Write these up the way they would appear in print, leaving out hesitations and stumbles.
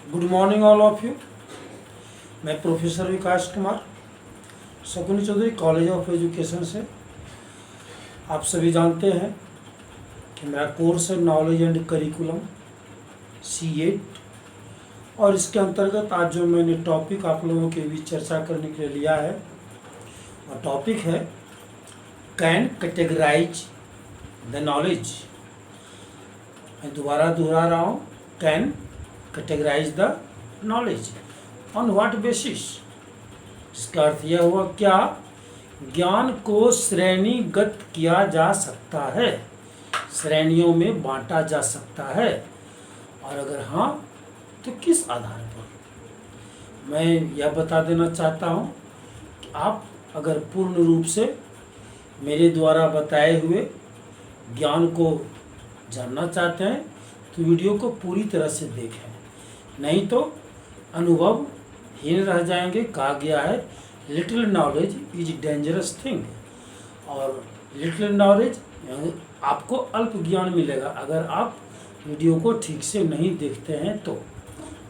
Good morning all of you. मैं professor Vikas Kumar Shakuni Choudhary college of education से। आप सभी जानते हैं कि मेरा कोर्स है नॉलेज एंड करिकुलम C8 और इसके अंतर्गत आज जो मैंने टॉपिक आप लोगों के बीच चर्चा करने के लिए लिया है और टॉपिक है कैन कैटेगराइज द नॉलेज। मैं दोबारा दोहरा रहा हूँ, can categorise the knowledge on what basis. इसका अर्थ यह हुआ क्या ज्ञान को श्रेणीगत किया जा सकता है, श्रेणियों में बांटा जा सकता है, और अगर हाँ तो किस आधार पर। मैं यह बता देना चाहता हूँ कि आप अगर पूर्ण रूप से मेरे द्वारा बताए हुए ज्ञान को जानना चाहते हैं तो वीडियो को पूरी तरह से देखें, नहीं तो अनुभवहीन रह जाएंगे। कहा गया है little knowledge is dangerous thing, और लिटिल नॉलेज आपको अल्प ज्ञान मिलेगा अगर आप वीडियो को ठीक से नहीं देखते हैं तो।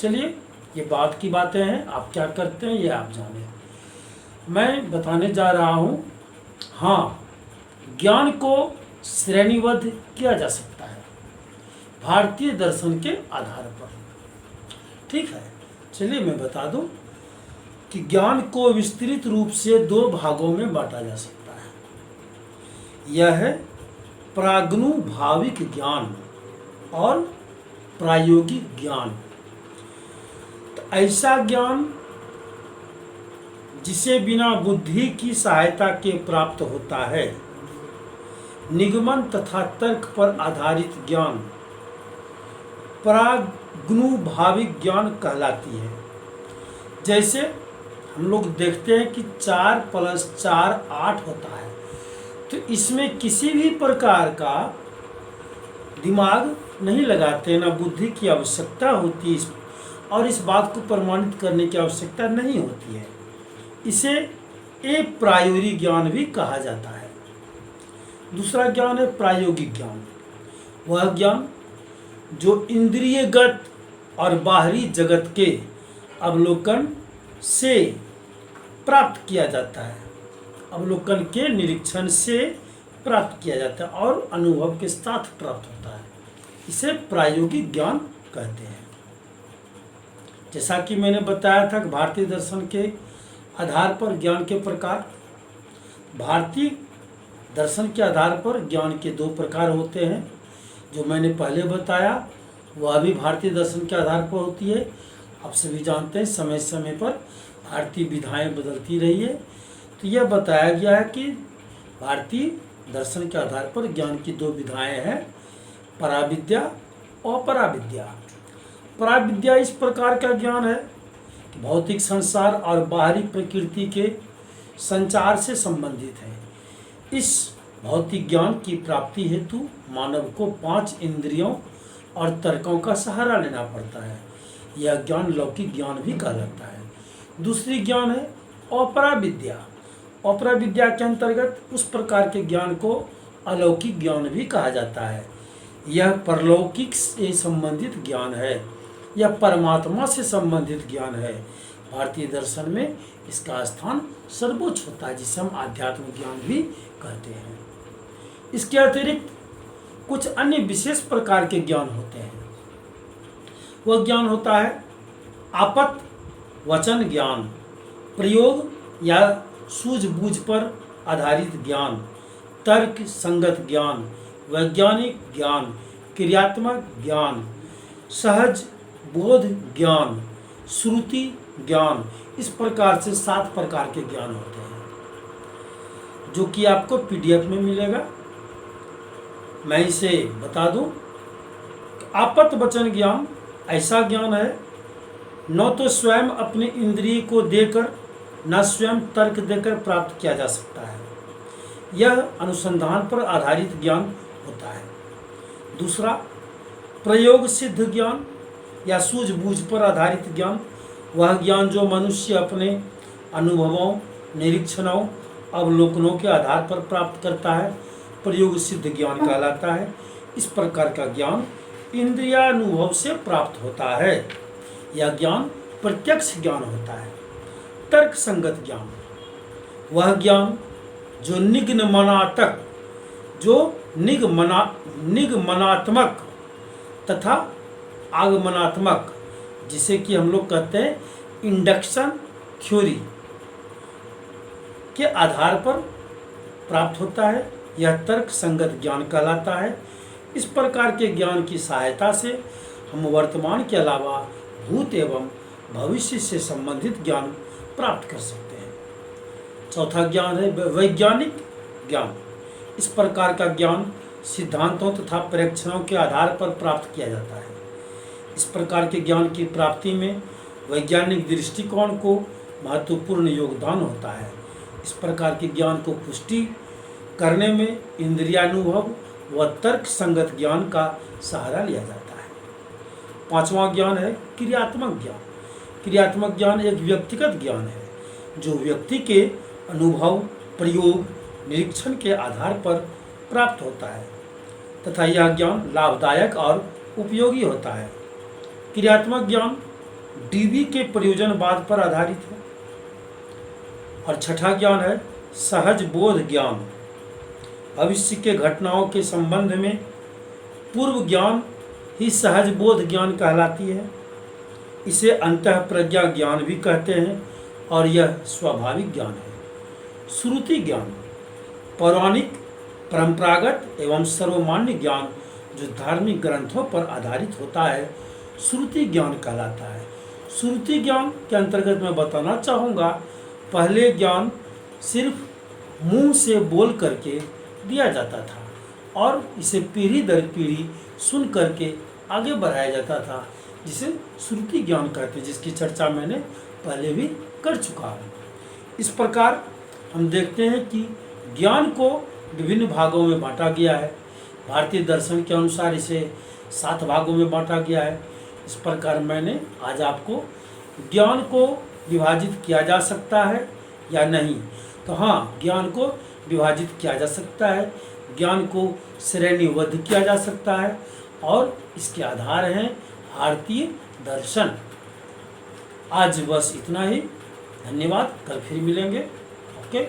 चलिए, ये बात की बातें हैं, आप क्या करते हैं ये आप जानें। मैं बताने जा रहा हूँ, हाँ, ज्ञान को श्रेणीबद्ध किया जा सकता है भारतीय दर्शन के आधार पर। ठीक है, चलिए मैं बता दूं कि ज्ञान को विस्तृत रूप से दो भागों में बांटा जा सकता है। यह है प्रागनुभाविक ज्ञान और प्रायोगिक ज्ञान। तो ऐसा ज्ञान जिसे बिना बुद्धि की सहायता के प्राप्त होता है, निगमन तथा तर्क पर आधारित ज्ञान प्रागनुभाविक ज्ञान कहलाती है। जैसे हम लोग देखते हैं कि 4 + 4 8 होता है, तो इसमें किसी भी प्रकार का दिमाग नहीं लगाते, ना बुद्धि की आवश्यकता होती है और इस बात को प्रमाणित करने की आवश्यकता नहीं होती है। इसे ए प्रायोरी ज्ञान भी कहा जाता है। दूसरा ज्ञान है प्रायोगिक ज्ञान। वह ज्ञान जो इंद्रियगत और बाहरी जगत के अवलोकन से प्राप्त किया जाता है, अवलोकन के निरीक्षण से प्राप्त किया जाता है और अनुभव के साथ प्राप्त होता है। इसे प्रायोगिक ज्ञान कहते हैं। जैसा कि मैंने बताया था कि भारतीय दर्शन के आधार पर ज्ञान के प्रकार, भारतीय दर्शन के आधार पर ज्ञान के 2 प्रकार होते हैं। जो मैंने पहले बताया वह भी भारतीय दर्शन के आधार पर होती है। आप सभी जानते हैं समय समय पर भारतीय विधाएं बदलती रही है, तो यह बताया गया है कि भारतीय दर्शन के आधार पर ज्ञान की 2 विधाएं हैं, पराविद्या और पराविद्या। पराविद्या इस प्रकार का ज्ञान है कि भौतिक संसार और बाहरी प्रकृति के संचार से संबंधित है। इस भौतिक ज्ञान की प्राप्ति हेतु मानव को 5 इंद्रियों और तर्कों का सहारा लेना पड़ता है। यह ज्ञान लौकिक ज्ञान भी कहलाता है। दूसरी ज्ञान है अपराविद्या। अपराविद्या के अंतर्गत उस प्रकार के ज्ञान को अलौकिक ज्ञान भी कहा जाता है। यह परलौकिक से संबंधित ज्ञान है, यह परमात्मा से संबंधित ज्ञान है। भारतीय दर्शन में इसका स्थान सर्वोच्च होता है, जिसे हम आध्यात्मिक ज्ञान भी कहते हैं। इसके अतिरिक्त कुछ अन्य विशेष प्रकार के ज्ञान होते हैं। वह ज्ञान होता है आपत वचन ज्ञान, प्रयोग या सूझबूझ पर आधारित ज्ञान, तर्क संगत ज्ञान, वैज्ञानिक ज्ञान, क्रियात्मक ज्ञान, सहज बोध ज्ञान, श्रुति ज्ञान। इस प्रकार से 7 प्रकार के ज्ञान होते हैं, जो कि आपको PDF में मिलेगा। मैं इसे बता दूं, आपत वचन ज्ञान ऐसा ज्ञान है न तो स्वयं अपने इंद्रिय को देकर न स्वयं तर्क देकर प्राप्त किया जा सकता है। यह अनुसंधान पर आधारित ज्ञान होता है। दूसरा, प्रयोग सिद्ध ज्ञान या सूझबूझ पर आधारित ज्ञान। वह ज्ञान जो मनुष्य अपने अनुभवों, निरीक्षणों, अवलोकनों के आधार पर प्राप्त करता है, प्रयोग सिद्ध ज्ञान कहलाता है। इस प्रकार का ज्ञान इंद्रियानुभव से प्राप्त होता है। यह ज्ञान प्रत्यक्ष ज्ञान होता है। तर्क संगत ज्ञान वह ज्ञान जो निगमनात्मक तथा आगमनात्मक, जिसे कि हम लोग कहते हैं इंडक्शन थ्योरी के आधार पर प्राप्त होता है, यह तर्क संगत ज्ञान कहलाता है। इस प्रकार के ज्ञान की सहायता से हम वर्तमान के अलावा भूत एवं भविष्य से संबंधित ज्ञान प्राप्त कर सकते हैं। चौथा ज्ञान है वैज्ञानिक ज्ञान। इस प्रकार का ज्ञान सिद्धांतों तथा परीक्षणों के आधार पर प्राप्त किया जाता है। इस प्रकार के ज्ञान की प्राप्ति में वैज्ञानिक दृष्टिकोण को महत्वपूर्ण योगदान होता है। इस प्रकार के ज्ञान को पुष्टि करने में इंद्रियानुभव व तर्क संगत ज्ञान का सहारा लिया जाता है। पांचवा ज्ञान है क्रियात्मक ज्ञान। क्रियात्मक ज्ञान एक व्यक्तिगत ज्ञान है जो व्यक्ति के अनुभव, प्रयोग, निरीक्षण के आधार पर प्राप्त होता है तथा यह ज्ञान लाभदायक और उपयोगी होता है। क्रियात्मक ज्ञान डीवी के प्रयोजनवाद पर आधारित है। और छठा ज्ञान है सहज बोध ज्ञान। भविष्य के घटनाओं के संबंध में पूर्व ज्ञान ही सहज बोध ज्ञान कहलाती है। इसे अंतः प्रज्ञा ज्ञान भी कहते हैं और यह स्वाभाविक ज्ञान है। श्रुति ज्ञान पौराणिक, परंपरागत एवं सर्वमान्य ज्ञान जो धार्मिक ग्रंथों पर आधारित होता है श्रुति ज्ञान कहलाता है। श्रुति ज्ञान के अंतर्गत मैं बताना चाहूँगा, पहले ज्ञान सिर्फ मुंह से बोल करके दिया जाता था और इसे पीढ़ी दर पीढ़ी सुन करके आगे बढ़ाया जाता था, जिसे श्रुति ज्ञान कहते हैं, जिसकी चर्चा मैंने पहले भी कर चुका हूँ। इस प्रकार हम देखते हैं कि ज्ञान को विभिन्न भागों में बांटा गया है। भारतीय दर्शन के अनुसार इसे 7 भागों में बांटा गया है। इस प्रकार मैंने आज आपको ज्ञान को विभाजित किया जा सकता है या नहीं, तो हाँ, ज्ञान को विभाजित किया जा सकता है, ज्ञान को श्रेणीबद्ध किया जा सकता है और इसके आधार हैं भारतीय दर्शन। आज बस इतना ही। धन्यवाद। कल फिर मिलेंगे। ओके।